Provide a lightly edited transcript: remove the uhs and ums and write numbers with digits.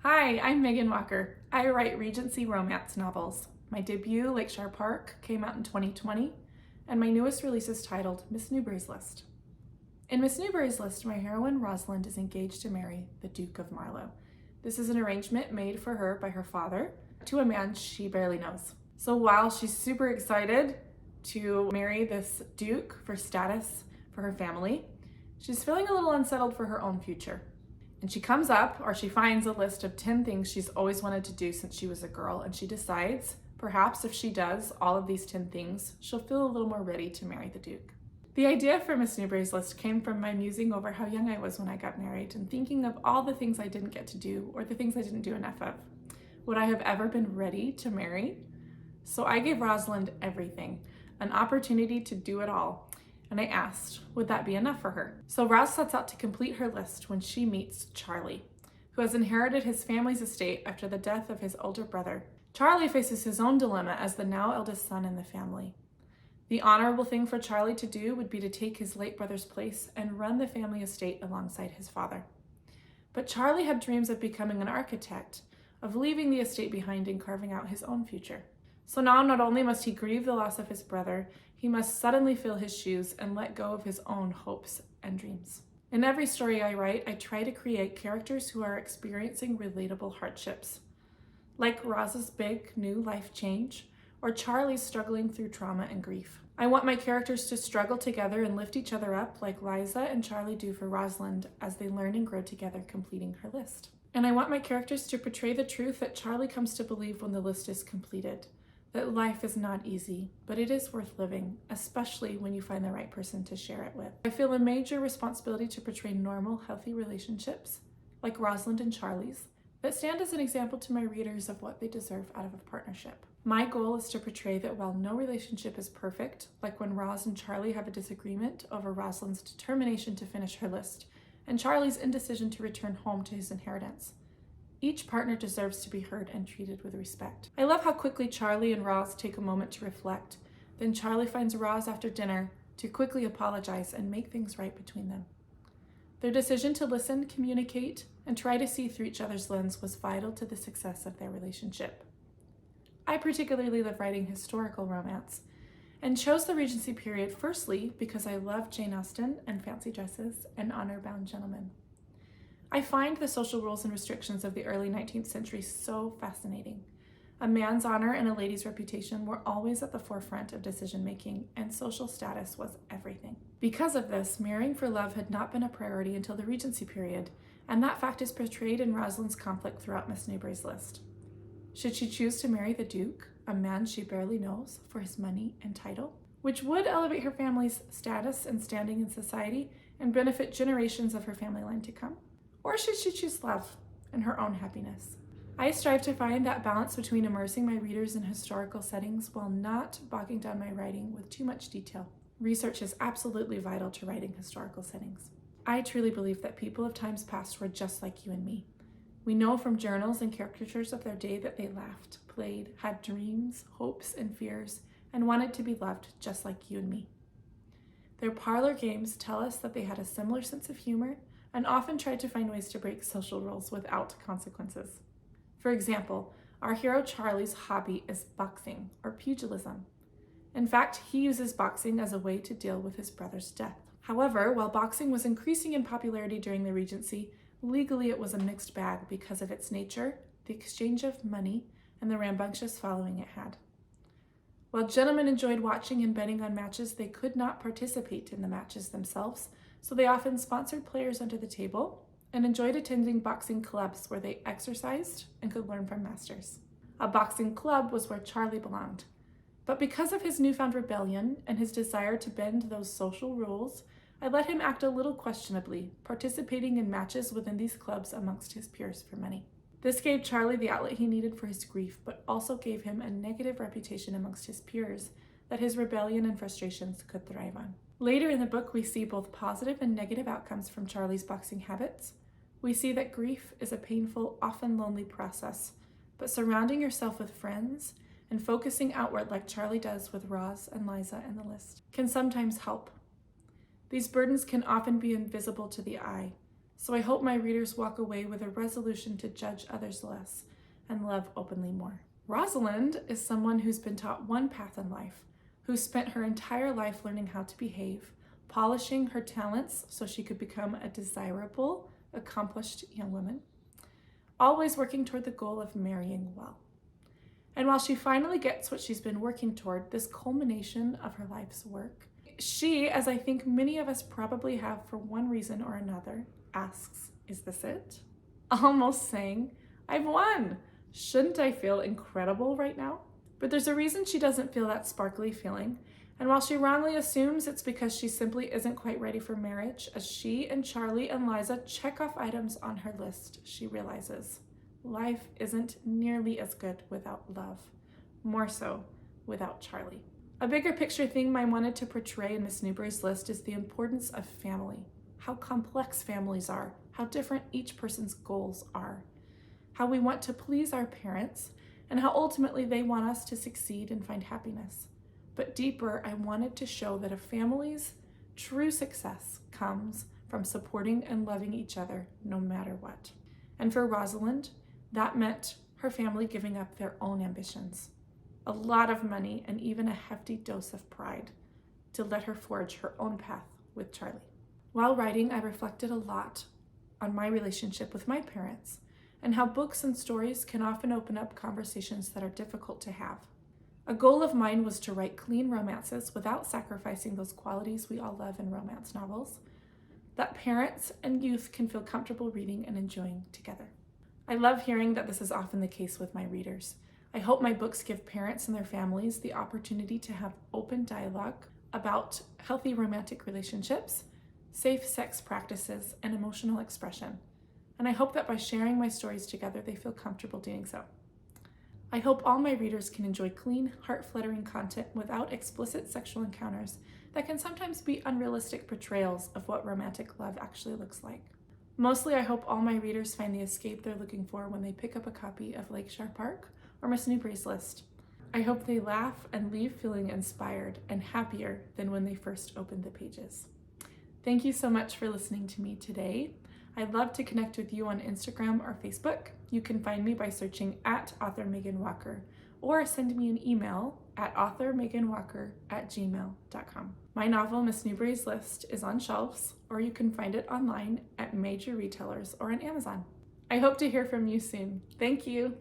Hi, I'm Megan Walker. I write Regency romance novels. My debut, Lakeshore Park, came out in 2020, and my newest release is titled Miss Newbury's List. In Miss Newbury's List, my heroine Rosalind is engaged to marry the Duke of Marlow. This is an arrangement made for her by her father to a man she barely knows. So while she's super excited to marry this Duke for status for her family, she's feeling a little unsettled for her own future. And she comes up, or she finds a list of 10 things she's always wanted to do since she was a girl, and she decides, perhaps if she does all of these 10 things, she'll feel a little more ready to marry the Duke. The idea for Miss Newbury's List came from my musing over how young I was when I got married and thinking of all the things I didn't get to do or the things I didn't do enough of. Would I have ever been ready to marry? So I gave Rosalind everything, an opportunity to do it all. And I asked, would that be enough for her? So Roz sets out to complete her list when she meets Charlie, who has inherited his family's estate after the death of his older brother. Charlie faces his own dilemma as the now eldest son in the family. The honorable thing for Charlie to do would be to take his late brother's place and run the family estate alongside his father. But Charlie had dreams of becoming an architect, of leaving the estate behind and carving out his own future. So now not only must he grieve the loss of his brother, he must suddenly fill his shoes and let go of his own hopes and dreams. In every story I write, I try to create characters who are experiencing relatable hardships, like Roz's big new life change, or Charlie's struggling through trauma and grief. I want my characters to struggle together and lift each other up like Liza and Charlie do for Rosalind as they learn and grow together, completing her list. And I want my characters to portray the truth that Charlie comes to believe when the list is completed. That life is not easy, but it is worth living, especially when you find the right person to share it with. I feel a major responsibility to portray normal, healthy relationships, like Rosalind and Charlie's, that stand as an example to my readers of what they deserve out of a partnership. My goal is to portray that while no relationship is perfect, like when Roz and Charlie have a disagreement over Rosalind's determination to finish her list, and Charlie's indecision to return home to his inheritance, each partner deserves to be heard and treated with respect. I love how quickly Charlie and Roz take a moment to reflect. Then Charlie finds Roz after dinner to quickly apologize and make things right between them. Their decision to listen, communicate, and try to see through each other's lens was vital to the success of their relationship. I particularly love writing historical romance and chose the Regency period firstly because I love Jane Austen and fancy dresses and honor-bound gentlemen. I find the social rules and restrictions of the early 19th century so fascinating. A man's honor and a lady's reputation were always at the forefront of decision-making, and social status was everything. Because of this, marrying for love had not been a priority until the Regency period, and that fact is portrayed in Rosalind's conflict throughout Miss Newbury's List. Should she choose to marry the Duke, a man she barely knows, for his money and title, which would elevate her family's status and standing in society and benefit generations of her family line to come? Or should she choose love and her own happiness? I strive to find that balance between immersing my readers in historical settings while not bogging down my writing with too much detail. Research is absolutely vital to writing historical settings. I truly believe that people of times past were just like you and me. We know from journals and caricatures of their day that they laughed, played, had dreams, hopes, and fears, and wanted to be loved just like you and me. Their parlor games tell us that they had a similar sense of humor and often tried to find ways to break social rules without consequences. For example, our hero Charlie's hobby is boxing or pugilism. In fact, he uses boxing as a way to deal with his brother's death. However, while boxing was increasing in popularity during the Regency, legally it was a mixed bag because of its nature, the exchange of money, and the rambunctious following it had. While gentlemen enjoyed watching and betting on matches, they could not participate in the matches themselves, so they often sponsored players under the table and enjoyed attending boxing clubs where they exercised and could learn from masters. A boxing club was where Charlie belonged. But because of his newfound rebellion and his desire to bend those social rules, I let him act a little questionably, participating in matches within these clubs amongst his peers for money. This gave Charlie the outlet he needed for his grief, but also gave him a negative reputation amongst his peers that his rebellion and frustrations could thrive on. Later in the book, we see both positive and negative outcomes from Charlie's boxing habits. We see that grief is a painful, often lonely process, but surrounding yourself with friends and focusing outward like Charlie does with Roz and Liza and the list can sometimes help. These burdens can often be invisible to the eye, So I hope my readers walk away with a resolution to judge others less and love openly more. Rosalind is someone who's been taught one path in life, who spent her entire life learning how to behave, polishing her talents so she could become a desirable, accomplished young woman, always working toward the goal of marrying well. And while she finally gets what she's been working toward, this culmination of her life's work, she, as I think many of us probably have for one reason or another, asks, "Is this it?" Almost saying, "I've won. Shouldn't I feel incredible right now?" But there's a reason she doesn't feel that sparkly feeling. And while she wrongly assumes it's because she simply isn't quite ready for marriage, as she and Charlie and Liza check off items on her list, she realizes life isn't nearly as good without love, more so without Charlie. A bigger picture theme I wanted to portray in Miss Newbury's list is the importance of family, how complex families are, how different each person's goals are, how we want to please our parents, and how ultimately they want us to succeed and find happiness. But deeper, I wanted to show that a family's true success comes from supporting and loving each other no matter what. And for Rosalind, that meant her family giving up their own ambitions, a lot of money, and even a hefty dose of pride to let her forge her own path with Charlie. While writing, I reflected a lot on my relationship with my parents and how books and stories can often open up conversations that are difficult to have. A goal of mine was to write clean romances without sacrificing those qualities we all love in romance novels, that parents and youth can feel comfortable reading and enjoying together. I love hearing that this is often the case with my readers. I hope my books give parents and their families the opportunity to have open dialogue about healthy romantic relationships, safe sex practices, and emotional expression. And I hope that by sharing my stories together, they feel comfortable doing so. I hope all my readers can enjoy clean, heart-fluttering content without explicit sexual encounters that can sometimes be unrealistic portrayals of what romantic love actually looks like. Mostly, I hope all my readers find the escape they're looking for when they pick up a copy of Lakeshore Park or Miss Newbury's List. I hope they laugh and leave feeling inspired and happier than when they first opened the pages. Thank you so much for listening to me today. I'd love to connect with you on Instagram or Facebook. You can find me by searching at author Megan Walker or send me an email at authormeganwalker@gmail.com. My novel, Miss Newbury's List, is on shelves, or you can find it online at major retailers or on Amazon. I hope to hear from you soon. Thank you.